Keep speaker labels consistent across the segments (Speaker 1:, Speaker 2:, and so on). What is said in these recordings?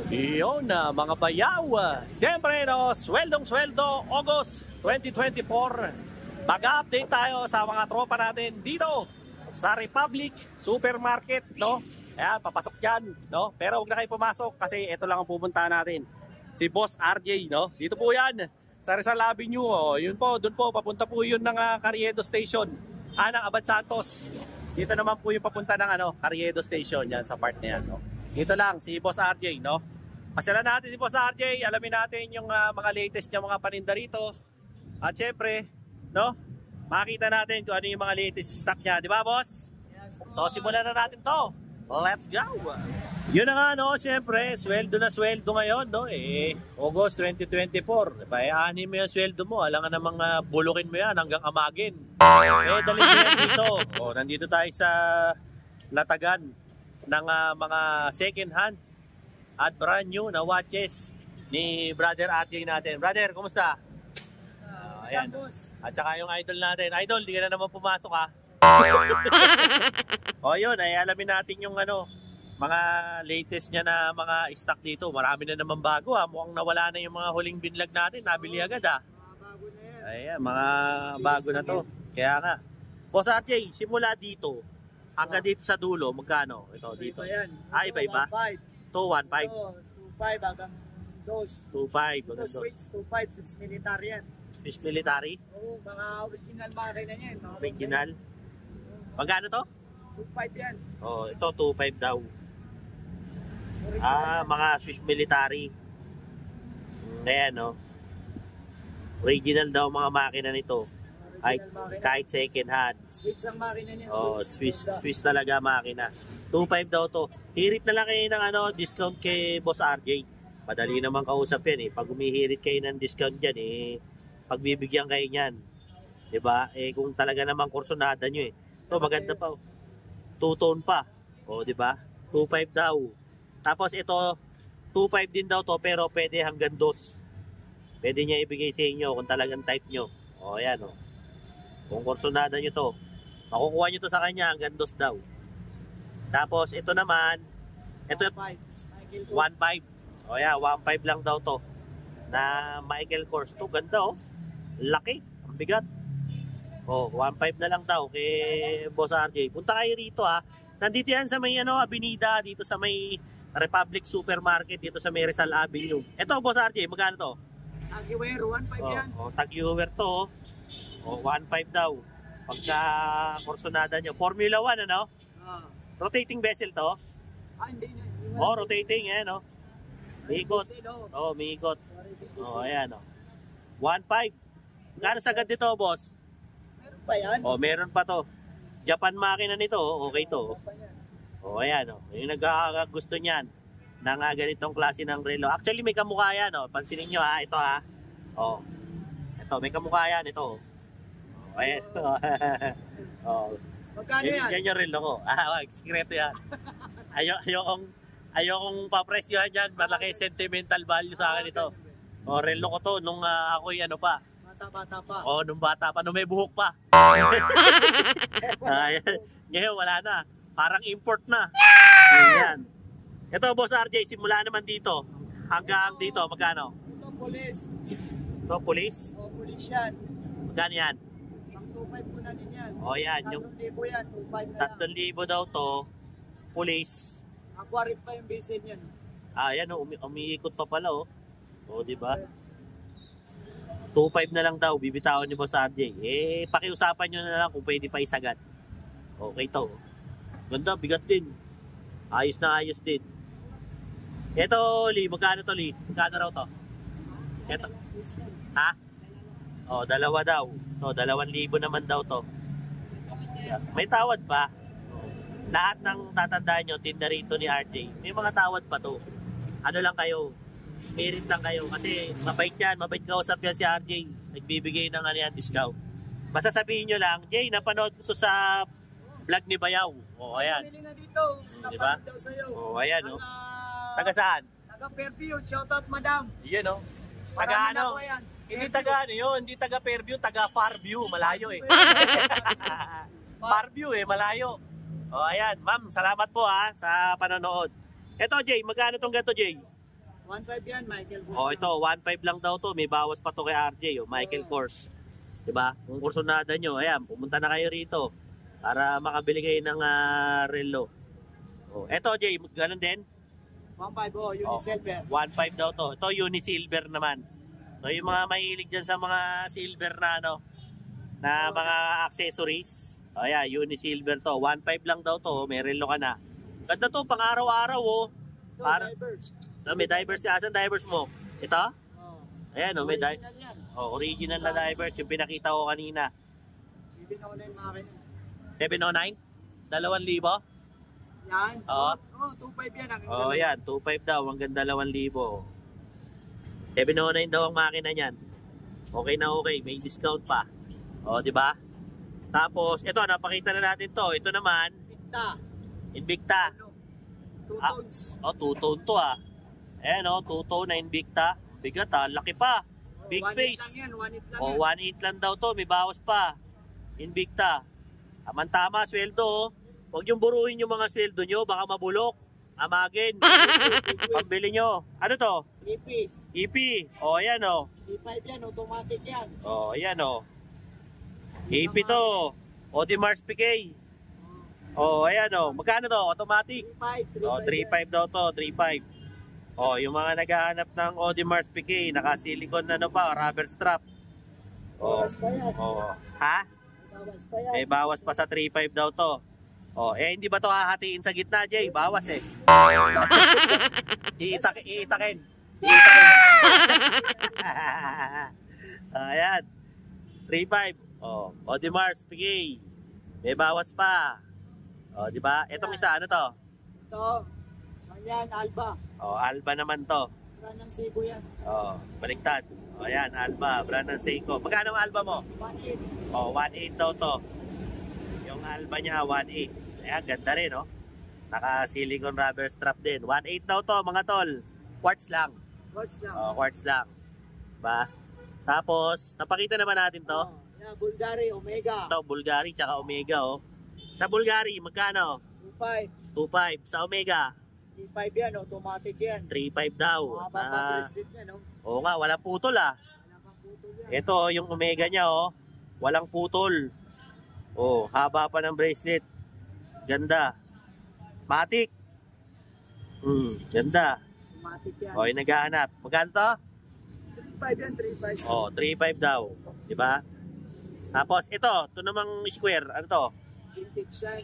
Speaker 1: Iyon na mga bayaw. Siyempre no, sweldong-sweldo, August 2024. Mag-update tayo sa mga tropa natin dito sa Republic Supermarket, no? Ayan, papasok yan, no? Pero huwag na kayo pumasok kasi ito lang ang pupuntahan natin. Si Boss RJ, no? Dito po yan, sa Rizal Avenue, oh. Yun po, dun po, papunta po yun ng Carriedo Station. Ng Abad Santos. Dito naman po yung papunta ng Carriedo Station, yan sa part na yan, no? Dito lang, si Boss RJ, no? Pasyalan natin si Boss RJ, alamin natin yung mga latest niya mga paninda rito. At syempre, no? Makita natin kung ano yung mga latest stock niya, di ba, boss?
Speaker 2: Yes,
Speaker 1: so simulan na natin to. Let's go! Yun na nga, no? Syempre, sweldo na sweldo ngayon, no? August 2024. Anim mo yung sweldo mo. Alam nga namang bulukin mo yan hanggang amagin. Dalhin mo yan dito. Nandito tayo sa latagan ng mga second hand at brand new na watches ni Brother RJ natin. Brother, kumusta? Ayan. At saka yung idol natin. Idol, di ka na naman pumasok ha. Yun, ay alamin natin yung mga latest niya na mga stock dito. Marami na naman bago ha. Mukhang nawala na yung mga huling binlag natin. Nabili agad ha. Ayan, mga bago na to. Kaya nga. Boss RJ, simula dito hanggang dito sa dulo, magkano? Ito, dito. Iba-iba? 215.
Speaker 2: 2.5 hanggang
Speaker 1: 2.5.
Speaker 2: Ito switch 2.5, switch military yan.
Speaker 1: Switch military?
Speaker 2: Oo, mga original makina niya yan.
Speaker 1: Original? Magkano to?
Speaker 2: 2.5 yan.
Speaker 1: Ito 2.5 daw. Mga Swiss military. Ayan, no? Original daw mga makina nito. Kahit second hand.
Speaker 2: Swiss ang makina niya.
Speaker 1: Swiss talaga makina. 2.5 daw to. Hirit na lang kayo ng discount kay Boss RJ. Madali naman kausap yan Pag humihirit kayo ng discount dyan pagbibigyan kayo niyan. 'Di ba? Kung talaga namang kursonada nyo Ito maganda pa. Two-tone pa. 'di ba? 2.5 daw. Tapos ito 2.5 din daw to pero pwede hanggang 2. Pwede niya ibigay sa inyo kung talagang type nyo. Ayan Kung kursonada nyo to, makukuha nyo to sa kanya hanggang 2 daw. Tapos ito naman, ito 1.5. 1.5 lang daw to. Na Michael Kors to. Ganda laki. Ang bigat. 1.5 na lang daw kay Boss RJ. Punta kayo rito Nandito yan sa may Avenida, dito sa may Republic Supermarket, dito sa may Rizal Avenue. Ito Boss RJ, magkano to?
Speaker 2: Tag-Heuer, 1.5 yan.
Speaker 1: Tag-Heuer to 1.5 daw. Pagka kursonada nyo. Formula 1 Rotating vessel to?
Speaker 2: Hindi.
Speaker 1: Rotating Miikot. Miikot. Ayan 1.5. Gano'n sagad dito, boss?
Speaker 2: Meron pa yan.
Speaker 1: Meron pa to. Japan makina nito, okay to. Ayan yung nagkakagusto niyan ng ganitong klase ng relo. Actually may kamukha yan Pansinin nyo ito Ito may kamukha yan ito. Ayan.
Speaker 2: Magkano yan?
Speaker 1: Yan yung relo ko. Sikreto yan. Ayokong papresyohan yan. Malaki sentimental value sa akin ito. Relo ko to nung ako'y pa.
Speaker 2: Bata pa.
Speaker 1: Nung bata pa. Nung may buhok pa. Ngayon wala na. Parang import na. Yan. Ito Boss RJ, simula naman dito. Hanggang dito, magkano?
Speaker 2: Ito police.
Speaker 1: Ito police?
Speaker 2: Police yan.
Speaker 1: Magkano yan?
Speaker 2: 2.5 po na din yan.
Speaker 1: Yan.
Speaker 2: 3,000 yan. 2.5 na lang.
Speaker 1: 3,000 daw to. Police.
Speaker 2: Aquarium pa yung basin yan.
Speaker 1: Yan umiikot pa pala di ba? 2.5 na lang daw bibitawan niyo Boss RJ. Pakiusapan niyo na lang kung pwede pa isagad. Okay to. Ganda, bigat din. Ayos na ayos din. Ito, Lee, magkano to, Lee? Magkano raw to? Ito. Dalawa daw. 2,000 naman daw to. May tawad pa. Lahat ng tatandaan nyo, tinda rito ni RJ, may mga tawad pa to. Ano lang kayo, merit lang kayo. Kasi mabait yan, mabait kausap yan si RJ. Nagbibigay ng discount. Basta sabihin nyo lang, Jay, napanood ko to sa vlog ni Bayaw. Ayan.
Speaker 2: Pamili na dito.
Speaker 1: Diba?
Speaker 2: Daw sa'yo.
Speaker 1: Ayan Taga saan?
Speaker 2: Taga Fairview. Shoutout madam.
Speaker 1: Yan Taga Hindi taga yun. Hindi taga Fairview, taga Farview. Malayo Farview malayo. Ayan. Ma'am, salamat po sa panonood. Ito Jay, magkano tong ganito Jay?
Speaker 2: 1.5 yan, Michael.
Speaker 1: Oh, ito 1.5 lang daw to. May bawas pa to kay RJ, oh, Michael Kors. 'Di ba? Kung kursunada nyo, ayan, pumunta na kayo rito para makabili kayo ng relo. Oh, eto Jay, ganun din.
Speaker 2: 1.5, oh, Unisilver.
Speaker 1: 1.5 daw to. Ito Unisilver naman. So yung mga mahilig dyan sa mga silver na ano, na mga accessories. O yan, Unisilver to. 1.5 lang daw to. May relo ka na. Ganda to, pang araw-araw oh.
Speaker 2: Ito,
Speaker 1: Para,
Speaker 2: divers.
Speaker 1: may divers. Asan divers mo? Ito?
Speaker 2: Oh.
Speaker 1: Ayan oh, may
Speaker 2: Original yan.
Speaker 1: original na divers. Yung pinakita ko kanina.
Speaker 2: 709
Speaker 1: 709?
Speaker 2: makina.
Speaker 1: 2,000?
Speaker 2: Yan.
Speaker 1: Oo.
Speaker 2: Oh, 2.5 yan.
Speaker 1: Oh, yan. 2.5 daw. Hanggang 2,000. 709 daw ang makina niyan. Okay na okay. May discount pa. O, di ba? Tapos, ito, napakita na natin to. Ito naman,
Speaker 2: Invicta.
Speaker 1: Invicta.
Speaker 2: Ano? 2
Speaker 1: Ah.
Speaker 2: tones.
Speaker 1: O, 2-tone to ah. Ayan o, 2-tone na Invicta. Bigat ah, laki pa. Big
Speaker 2: 1.8
Speaker 1: face.
Speaker 2: lang yan, 1.8 lang
Speaker 1: O,
Speaker 2: yan.
Speaker 1: 1.8 lang daw to. May bawas pa. Invicta. Tama, sweldo oh. Huwag yung buruin yung mga sweldo nyo. Baka mabulok. Amagin. Pambili nyo. Ano to?
Speaker 2: EP.
Speaker 1: EP. O, ayan o.
Speaker 2: E5 yan, automatic yan.
Speaker 1: O, ayan o. EP to. Audemars Piguet. O, ayan o. Magkano to? Automatic.
Speaker 2: 3.5.
Speaker 1: O, 3.5 daw to. 3.5. O, yung mga naghahanap ng Audemars Piguet, naka-silicone na ano pa, rubber strap. O,
Speaker 2: Bawas pa yan.
Speaker 1: o. Ha?
Speaker 2: Bawas pa yan.
Speaker 1: Eh, bawas pa sa 3.5 daw to. O, eh, hindi ba to hahatiin sa gitna, Jay? Bawas eh. Iitakin. Iitakin. Ayan. 3.5. O, Audemars Piguet. May bawas pa. O, di ba? Etong isa, ano to?
Speaker 2: Ito. Yan, Alba.
Speaker 1: O, Alba naman to.
Speaker 2: Brand ng Seiko yan.
Speaker 1: O, baliktad. O, ayan, Alba. Brand ng Seiko. Magkano ang Alba mo?
Speaker 2: 1.8.
Speaker 1: O, 1.8 daw to. Yung Alba niya, 1.8. Ayan, ganda rin, no? Naka-silicone rubber strap din. 1.8 daw to, mga tol. Quartz lang.
Speaker 2: Watch lang.
Speaker 1: O, quartz lang. Ba? Tapos, napakita naman natin to.
Speaker 2: Oh, yan, Bulgari, Omega.
Speaker 1: Ito, Bulgari, tsaka Omega, oh. Sa Bulgari, magkano?
Speaker 2: 2.5.
Speaker 1: 2.5. Sa Omega,
Speaker 2: 3.5 yan, automatic yan.
Speaker 1: 3.5 daw.
Speaker 2: Mga bracelet yan, no?
Speaker 1: Oo nga, wala putol, ah.
Speaker 2: Wala kang putol yan.
Speaker 1: Ito, yung Omega niya, oh. Walang putol. Oh, haba pa ng bracelet. Ganda. Matic. Ganda.
Speaker 2: Automatic yan.
Speaker 1: O, yung naghahanap. Magkano to?
Speaker 2: 3.5 yan, 3.5.
Speaker 1: Oh, 3.5 daw. Diba? Tapos, ito namang square. Ano to?
Speaker 2: Vintage yan.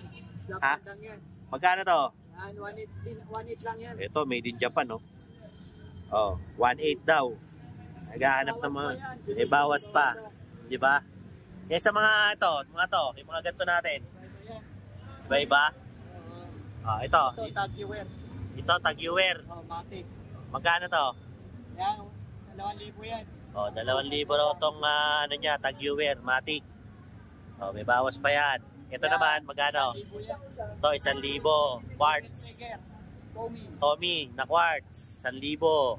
Speaker 1: Ha?
Speaker 2: Japan lang yan.
Speaker 1: Magkano to?
Speaker 2: Yan, 1.8 lang yan.
Speaker 1: Ito, made in Japan, no? Oh, 1.8 daw. Naghahanap ng mga, may bawas pa. Di ba? Kaya sa mga ito, yung mga ganito natin. Iba-iba. Oh, ito.
Speaker 2: Ito, Tag-Heuer.
Speaker 1: Ito, Tag-Heuer.
Speaker 2: Oh, Matic.
Speaker 1: Magkano to?
Speaker 2: Yan, 2,000 yan.
Speaker 1: Oh, 2,000 raw tong ano niya, Tag-Heuer, Matic. Oh, may bawas pa yan. Ito
Speaker 2: Yan,
Speaker 1: naman, magkano?
Speaker 2: 1,000 yan.
Speaker 1: Ito, 1,000. Quartz.
Speaker 2: Trigger. Tommy.
Speaker 1: Tommy, na quartz, 1,000.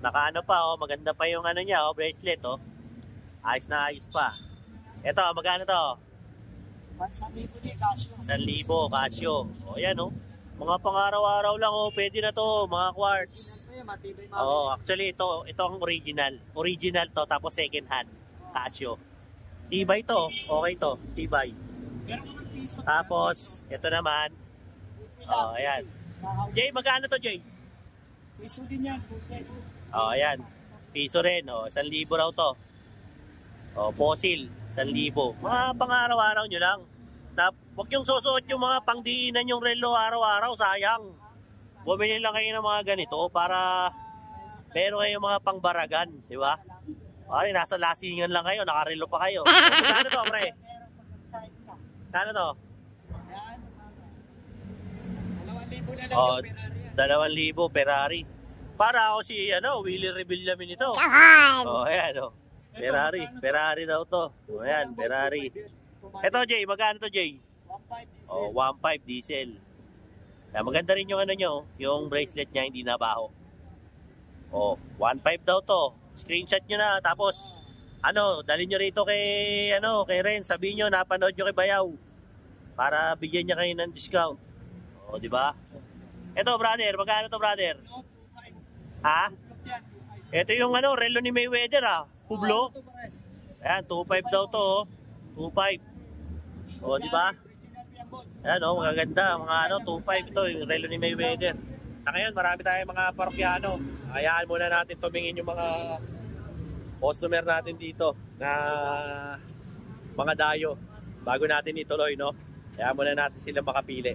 Speaker 1: Naka ano pa, oh, maganda pa yung ano niya, oh, bracelet, oh. Ayos na ayos pa. Ito, magkano to?
Speaker 2: 1,000 din, Casio.
Speaker 1: 1,000, Casio. O, yan, oh. Mga pang-araw-araw lang, oh. Pwede na to, mga quartz.
Speaker 2: Matibay
Speaker 1: Oo, actually, ito ang original. Original to, tapos second hand. Casio. Tibay to, okay to, tibay. Tapos, ito naman. Oh, ayan. Jay, magkano to, Jay?
Speaker 2: Piso din yan, puset.
Speaker 1: Oh, ayan. Piso rin, oh. 1,000 raw to. Oh, fossil, 1,000. Mga pang-araw-araw nyo lang. Huwag yung susuot yung mga pangdiinan yung relo araw-araw, sayang. Bumili lang kayo ng mga ganito para meron kayong mga pangbaragan, di ba? Ay, nasa lasingan lang kayo, nakarelo pa kayo. Kano to, pre? Kano to?
Speaker 2: Yan. 2,000 na lang
Speaker 1: Oh,
Speaker 2: yung Ferrari yan.
Speaker 1: 2,000 Ferrari. Para ako si Willie Revillamin ito. Oh, ayan, oh. Ferrari daw to. Oh, ayan, Ferrari. Ito, Jay, magkano to, Jay?
Speaker 2: 1.5 diesel.
Speaker 1: Oh, 1.5 diesel. Kaya maganda rin yung ano nyo, yung bracelet niya hindi nabaho. Oh, 1.5 daw to. Screenshot nyo na, tapos dalhin nyo rito kay Ren, sabihin nyo napanood nyo kay Bayaw para bigyan niya kayo ng discount. Oh, di ba? Ito, brother, magkano to, brother? Ha?
Speaker 2: Discount yan, 2.5.
Speaker 1: Ito yung ano, relo ni Mayweather ah. Publo.
Speaker 2: Ito pare.
Speaker 1: Ayan, 2.5 daw to oh. 2.5. O, di ba?
Speaker 2: Original yan, boss.
Speaker 1: Ayan oh, magaganda. Mga ano, 2.5 ito, yung relo ni Mayweather. Sa ngayon, marami tayong mga parokyano. Hayaan muna natin tumingin yung mga customer natin dito na mga dayo. Bago natin ituloy, no? Hayaan muna natin sila makapili.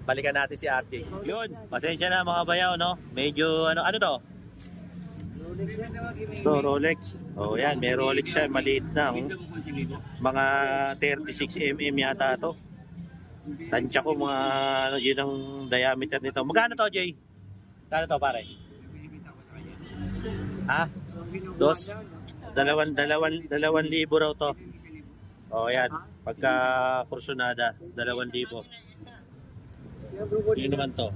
Speaker 1: Balikan natin si RJ. Yun, pasensya na mga bayaw, no? Medyo, ano to?
Speaker 2: Rolex yan naman,
Speaker 1: Ito, Rolex. Oh, yan, may Rolex siya, maliit na. Oh. Mga 36mm yata to. Tansya ko mga, ano, yun ang diameter nito. Magkano to, Jay? Magkano to, pare? Ha? Dos? Dalawang libo raw to. Oh, yan. Pagka kursunada, 2,000. Yun naman to.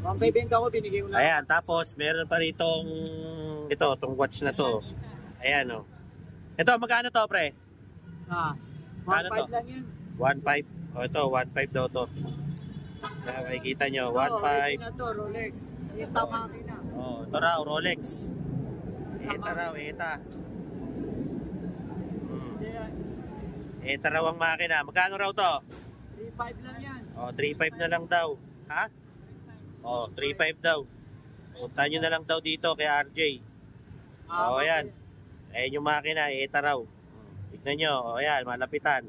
Speaker 2: 1.5 ko, binigay ko na.
Speaker 1: Ayan, tapos meron pa ritong ito, itong watch na to. Ayan, oh. Ito, magkano to, pre?
Speaker 2: Ano
Speaker 1: 1.5
Speaker 2: lang yan.
Speaker 1: 1.5. Oh, ito, 1.5 daw to. Makikita nyo, 1.5.
Speaker 2: Ito to, Rolex. Ito makina.
Speaker 1: Oh, ito raw, Rolex. Eta raw, eta. Eta raw ang makina. Magkano raw to?
Speaker 2: 3.5 lang yan.
Speaker 1: Oh, 3.5 na lang daw. Ha? Oh, 3.5 daw. Punta nyo na lang daw dito kay RJ. Oh, ayan. Ayan yung makina, eta raw. Tignan nyo, oh, ayan, malapitan.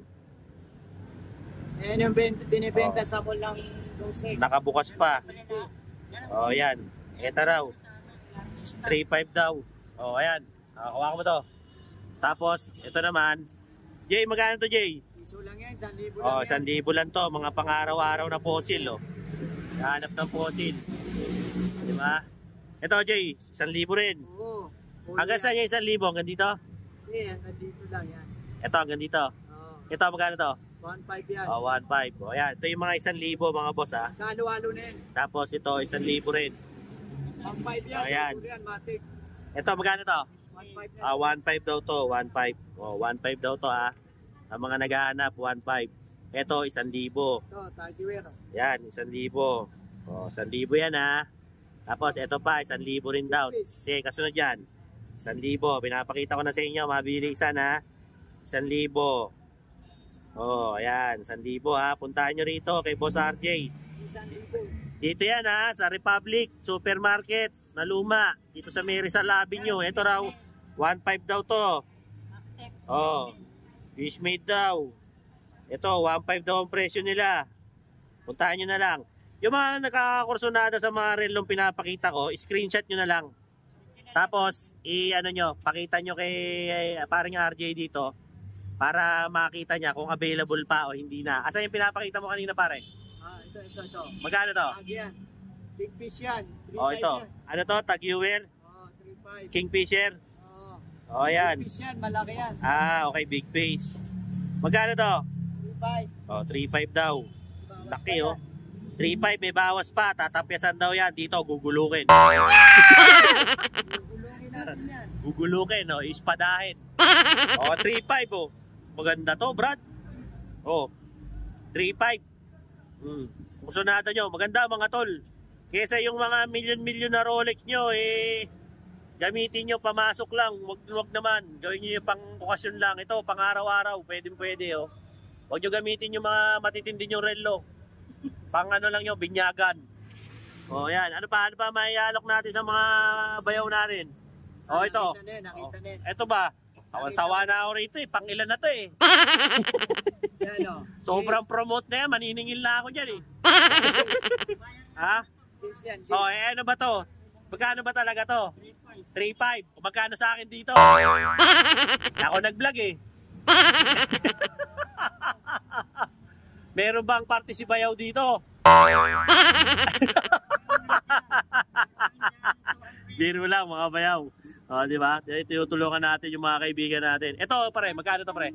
Speaker 2: Ayan yung binibenta sa mall ng Doseg.
Speaker 1: Nakabukas pa. Oh, ayan. Eta raw. 3.5 daw. Oh, ayan. Kuha ko mo to. Tapos, ito naman. Jay, magkano to, Jay?
Speaker 2: Piso lang yan, 1,000 lang
Speaker 1: Oh,
Speaker 2: yan.
Speaker 1: 1,000 lang to. Mga pang-araw-araw na fossil, oh. Hanap ng fossil. Di ba? Ito, Jay, 1,000 rin.
Speaker 2: Oo.
Speaker 1: Hanggang saan yung 1,000? Hanggang dito?
Speaker 2: Hindi, hanggang dito lang yan.
Speaker 1: Ito, hanggang dito.
Speaker 2: Oo.
Speaker 1: Ito, magkano to?
Speaker 2: 1.5 yan.
Speaker 1: Oh, 1.5. Oh, ayan. Ito yung mga 1,000, mga boss, ha.
Speaker 2: Halo-halo na yan.
Speaker 1: Tapos ito, 1,000 rin.
Speaker 2: 1.5 yan.
Speaker 1: Ayan.
Speaker 2: Halo yan, matik.
Speaker 1: Ito, magkano to?
Speaker 2: 1.5 yan.
Speaker 1: 1.5 daw to, 1.5. Oh, 1.5 daw to, ha. Ang mga naghahanap, 1.5. Ito, 1,000.
Speaker 2: Ito, Tagiwero.
Speaker 1: Yan, 1,000. Oh, 1,000 yan, ha. Tapos ito pa, 1,000 rin daw. Sige, kasunod yan. 1,000. Pinapakita ko na sa inyo, mabili isa na. 1,000. Oh, ayan, 1,000 ha. Puntahan nyo rito kay Boss RJ.
Speaker 2: 1,000.
Speaker 1: Dito yan ha, sa Republic Supermarket na luma. Dito sa Rizal Avenue. Ito raw, 1.5 daw to. Oh, fish made daw. Ito, 1.5 daw ang presyo nila. Puntahan nyo na lang. Yung mga nakakakursunada sa mga relong pinapakita ko, screenshot nyo na lang. Tapos, ano nyo, pakita nyo kay parang RJ dito para makita niya kung available pa o hindi na. Asa yung pinapakita mo kanina, pare?
Speaker 2: Ito.
Speaker 1: Magkano to?
Speaker 2: Tag yan. Big fish yan. 3.5
Speaker 1: Oh, ito.
Speaker 2: yan.
Speaker 1: Ano to? Tag-Ewer?
Speaker 2: Oh, 3.5.
Speaker 1: Kingfisher?
Speaker 2: Oh.
Speaker 1: Oh, ayan.
Speaker 2: Big fish yan, malaki yan.
Speaker 1: Ah, okay. Big face. Magkano to?
Speaker 2: 3.5.
Speaker 1: Oh, 3.5 daw.
Speaker 2: Bawas
Speaker 1: Laki,
Speaker 2: pa
Speaker 1: oh. 3.5, may bawas pa. Tatapyasan daw yan. Dito, gugulukin.
Speaker 2: yan. Gugulungin natin yan.
Speaker 1: Gugulukin, no? Ispadahin. Oh, 3.5, oh. Maganda to, Brad. Oh, 3.5. Kusunada nyo. Maganda, mga tol. Kesa yung mga milyon-milyon na Rolex nyo, gamitin nyo, pamasok lang. Wag naman. Gawin nyo yung pang okasyon lang. Ito, pang araw-araw. Pwede, oh. Huwag nyo gamitin yung mga matitindi yung relo. Pang ano lang yung binyagan. O yan. Ano pa maialok natin sa mga bayaw natin? O ito.
Speaker 2: Nakita na.
Speaker 1: Ito ba? Sawa na ako rito eh. Pang ilan na to eh.
Speaker 2: Yan o.
Speaker 1: Sobrang promote na yan. Maniningil na ako dyan eh. Ha?
Speaker 2: Yes, yan.
Speaker 1: O ano ba to? Magkano ba talaga to? 3.5. O magkano sa akin dito? Ako nag-vlog eh. Meron bang party si Bayaw dito? Biro lang mga bayaw. O, di ba? Tinutulungan natin yung mga kaibigan natin. Ito, pare, magkano to, pre?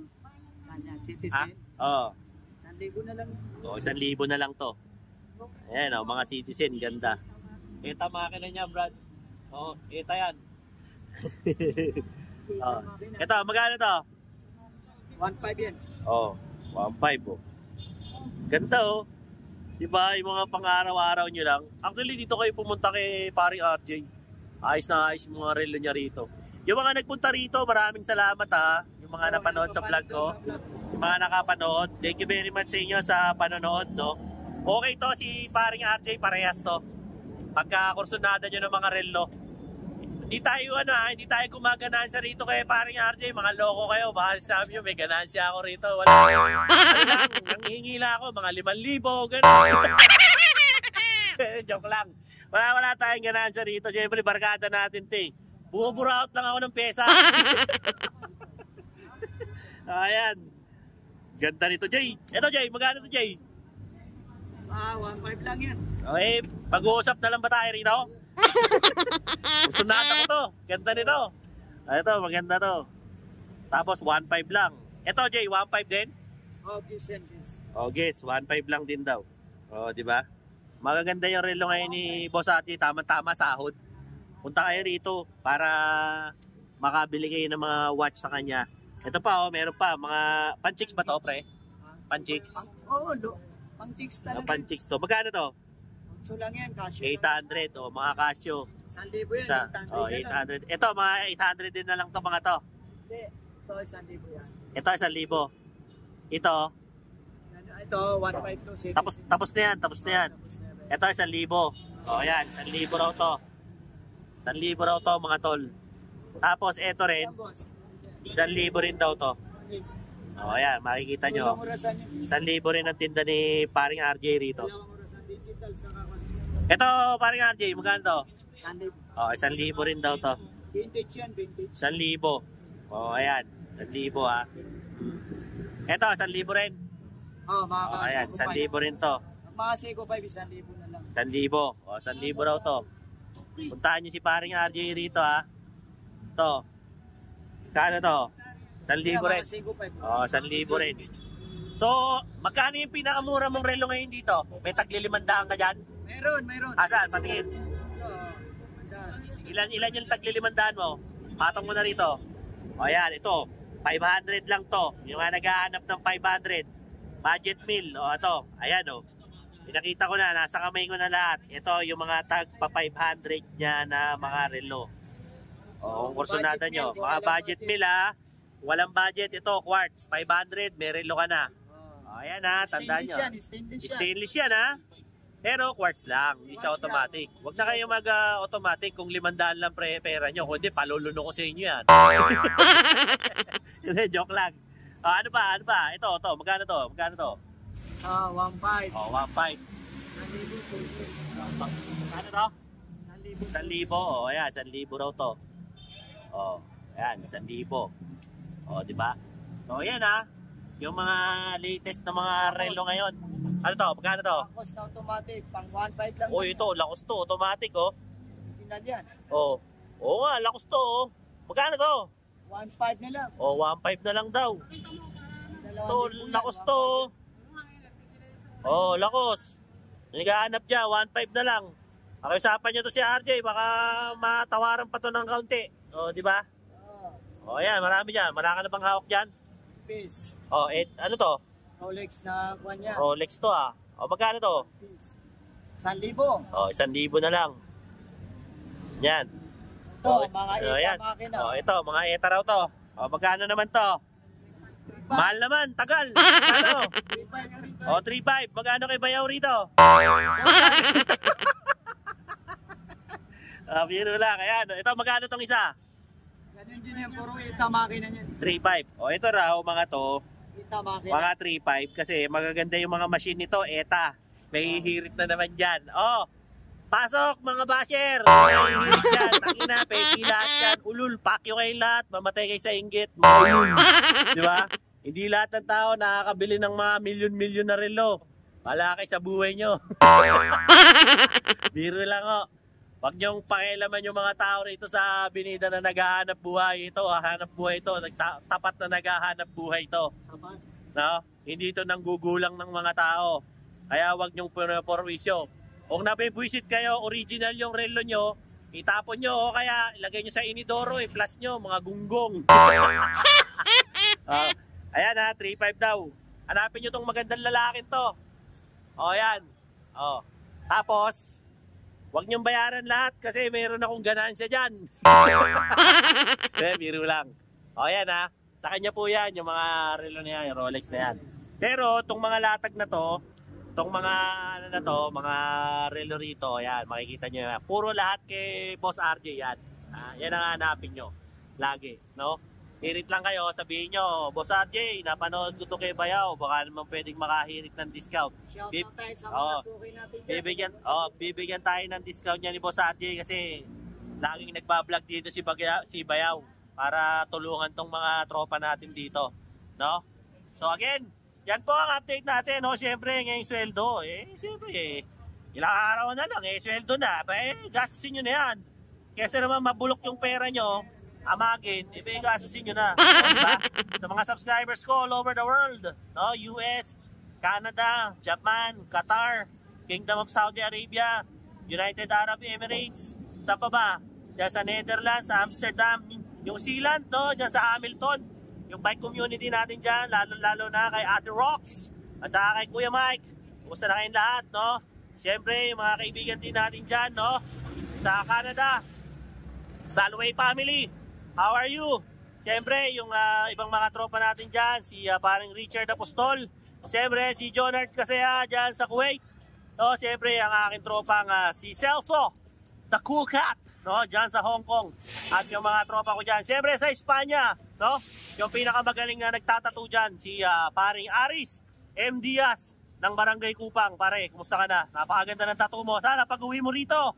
Speaker 2: Saan yan? Citizen?
Speaker 1: Oo.
Speaker 2: 1,000 na lang.
Speaker 1: O, 1,000 na lang to. Ayan, o, mga Citizen, ganda. Eta makina niya, Brad. O, eta yan. O. Ito, magkano to?
Speaker 2: 1.5 yan.
Speaker 1: O, 1.5 o. Ganda o. Diba, yung mga pang-araw-araw nyo lang. Actually, dito kayo pumunta kay paring RJ. Ayos na ayos yung mga relo niya rito. Yung mga nagpunta rito, maraming salamat ha. Yung mga napanood sa vlog ko. Yung mga nakapanood, thank you very much sa inyo sa panonood, no? Okay to, si paring RJ, parehas to. Pagka-kursunada nyo ng mga relo. Hindi tayo hindi tayo gumaganansya rito kay paring RJ, mga loko kayo. Baka sabi nyo, may ganansya ako rito. Wala. Ano lang, nanghihingi lang ako, mga 5,000, gano'n. Joke lang. Wala tayong ganansya rito. Siyempre, barkada natin, te. Bumuburaot lang ako ng pesa. Ayan. Ganda nito, Jay. Ito, Jay. Magkano to, Jay?
Speaker 2: 1.5 lang yan.
Speaker 1: Okay. Pag-uusap na lang ba tayo rito? Sunata ko to. Ganda nito. Ito, maganda to. Tapos, 1.5 lang. Ito, Jay. 1.5 din?
Speaker 2: Oh, guess and guess.
Speaker 1: Oh, guess. 1.5 lang din daw. Oh, di ba? Magaganda yung relo ngayon ni Boss Ati. Tama-tama sahod. Punta kayo rito para makabili kayo ng mga watch sa kanya. Ito pa, oh, meron pa. Mga pan-chicks ba to, pre? Pan-chicks?
Speaker 2: Oo, pang-chicks talaga.
Speaker 1: Pan-chicks to. Magkano to?
Speaker 2: So lang yan, Casio.
Speaker 1: 800. O, mga Casio.
Speaker 2: 1,000 yan,
Speaker 1: Sa,
Speaker 2: 800
Speaker 1: oh,
Speaker 2: na lang.
Speaker 1: 800. Ito, mga 800 din na lang to mga to.
Speaker 2: Hindi, ito 1,000 yan.
Speaker 1: Ito, 1,000. Ito,
Speaker 2: Ito, 1,500 to.
Speaker 1: tapos na yan. Tapos na yan. Ito, 1,000. O, yan. 1,000 raw to. 1,000 raw to, mga tol. Tapos, ito rin. 1,000 rin daw to. O, ayan, makikita nyo. 1,000 rin ang tinda ni paring RJ rito. Ito, paring RJ, magkano to?
Speaker 2: 1,000.
Speaker 1: O, 1,000 rin daw to.
Speaker 2: Vintage yan, vintage.
Speaker 1: 1,000. O, ayan. 1,000 ha. Ito, 1,000 rin.
Speaker 2: Oh, mga
Speaker 1: O, ayan, 1,000 rin to.
Speaker 2: Mga Seiko 5, 1,000 na lang.
Speaker 1: 1,000. O, 1,000 raw to. Puntahan nyo si paring RJ rito ha. Ito. Kano to? 1,000 rin.
Speaker 2: Seiko 5.
Speaker 1: O, 1,000 rin. So, magkano yung pinakamura mong relo ngayon dito? May tagli 500 ka dyan?
Speaker 2: Meron.
Speaker 1: Asan? Patingin.
Speaker 2: Ito,
Speaker 1: Ilan yung tagli 500 mo? Patong mo na rito. O yan, ito. 500 lang to. Yung nga naghahanap ng 500. Budget meal. O ito. Ayan o. Pinakita ko na. Nasa kamay ko na lahat. Ito yung mga tag pa 500 niya na mga relo. O, kung kursunada nyo. Mga budget meal ha. Walang budget. Ito, quartz. 500. May relo ka na. O, ayan ha. Tandaan nyo. Stainless yan ha. Pero quartz lang, hindi siya automatic. Huwag na kayo mag-automatic kung 500 lang pera nyo. Kung hindi, paluluno ko sa inyo yan. Joke lang. Ano ba? Ito. Magkano to?
Speaker 2: 1,500.
Speaker 1: Oh, 1,500.
Speaker 2: 1,000.
Speaker 1: Ano to? 1,000. Oh, ayan. 1,000 raw to. Oh, ayan. 1,000. Oh, di ba? So, ayan ha. Yung mga latest na mga relo ngayon. Ano to? Magkano to?
Speaker 2: Lacoste na automatic, pang 1.5 lang.
Speaker 1: Oh, ito, Lacoste to, automatic oh.
Speaker 2: Tingnan yan.
Speaker 1: Oh. Oo nga, Lacoste to oh. Magkano to?
Speaker 2: 1.5 na lang.
Speaker 1: Oh, 1.5 na lang daw. To, Lacoste to. Oh, Lacoste. Naghahanap dyan, 1.5 na lang. Pakiusapan nyo to si RJ, baka matawaran pa to ng kaunti. Oh, di ba? Oh, ayan, marami dyan. Marami ka na bang hawak dyan?
Speaker 2: Peace.
Speaker 1: Oh, ano to?
Speaker 2: Rolex na kuwan niya.
Speaker 1: Rolex to ah. O, magkano to?
Speaker 2: 1,000.
Speaker 1: O, 1,000 na lang. Yan.
Speaker 2: Ito, mga ETA makina.
Speaker 1: O, ito, mga ETA raw to. O, magkano naman to? Mahal naman, tagal. Ano?
Speaker 2: 3.5.
Speaker 1: O, 3.5. Magkano kay Bayaw rito? Biro lang. Ayan. Ito, magkano tong isa?
Speaker 2: Ganun din yan, puro ETA makina niyan.
Speaker 1: 3.5. O, ito raw, mga to.
Speaker 2: ETA makina.
Speaker 1: Mga 3.5 kasi magaganda yung mga machine nito, ETA. May hirit na naman dyan. Oh, pasok mga basher! May hirit dyan. Tangina, peki lahat dyan. Ulul, pakyo kayo lahat. Mamatay kayo sa inggit. Ulul. Di ba? Hindi lahat ng tao nakakabili ng mga milyon-milyon na relo. Wala kayo sa buhay nyo. Biro lang oh. Huwag niyong pakialaman yung mga tao rito sa binida na naghahanap buhay ito. Hanap buhay ito. Tapat na naghahanap buhay ito. No? Hindi ito nanggugulang ng mga tao. Kaya huwag niyong purwisyo. Kung napipwisit kayo, original yung relo nyo, itapon nyo o kaya ilagay nyo sa inidoro, i-plus nyo, mga gunggong. Ayan ha, 3.5 daw. Hanapin nyo tong magandang lalaking to. O yan. O. Tapos, Huwag niyong bayaran lahat kasi meron akong ganansya dyan. Biro lang. O yan ha. Sa kanya po yan, yung mga relo na yan, yung Rolex na yan. Pero itong mga latag na to, itong mga ano na to, mga relo rito, yan, makikita nyo yan. Puro lahat kay Boss RJ yan. Yan ang hanapin nyo. Lagi, no? Hirit lang kayo, sabihin nyo, Boss RJ, napanood ko to kay Bayaw, baka naman pwedeng makahirit ng discount.
Speaker 2: Shoutout tayo sa mga suki natin dyan.
Speaker 1: Bibigyan tayo ng discount niya ni Boss RJ kasi laging nagbablog dito si Bayaw para tulungan tong mga tropa natin dito, no? So again, yan po ang update natin, no? Siyempre, ngayong sweldo, siyempre, ilang araw na lang, sweldo na, gastusin nyo na yan. Kesa naman mabulok yung pera nyo, amagin, gastusin nyo na. Diba? Sa mga subscribers ko all over the world, no? US, Canada, Japan, Qatar, Kingdom of Saudi Arabia, United Arab Emirates, sa pa ba? Diyan sa Netherlands, sa Amsterdam, New Zealand, no? Diyan sa Hamilton, yung bike community natin dyan, lalo na kay Ate Rox, at saka kay Kuya Mike. Kumusta na kayong lahat, no? Siyempre, yung mga kaibigan din natin dyan, no? Sa Canada, Salway family, how are you? Siyempre, yung ibang mga tropa natin dyan, si parang Richard Apostol, siyempre si Jonard Kasaya dyan sa Kuwait, no? Siyempre ang aking tropang si Celso, the cool cat, no? Dyan sa Hong Kong, at yung mga tropa ko dyan, siyempre sa Espanya, no? Yung pinakamagaling na nagtatattoo dyan, si paring Aris M. Diaz ng Barangay Kupang. Pare, kumusta ka na? Napakaganda ng tattoo mo. Sana pag uwi mo rito,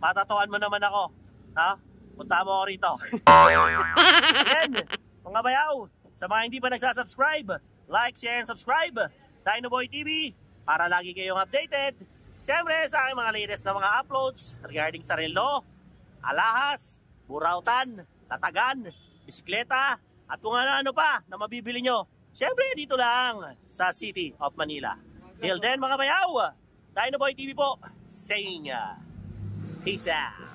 Speaker 1: matatuan mo naman ako, ha? Punta mo ako rito. Again, mga bayaw, sa mga hindi pa nagsasubscribe, like, share, and subscribe Dinoboy TV para lagi kayong updated. Siyempre sa aking mga latest na mga uploads regarding sa relo, alahas, burautan, tatagan, bisikleta, at kung ano-ano pa na mabibili nyo. Siyempre dito lang sa City of Manila. Till then mga bayaw, Dinoboy TV po saying peace out.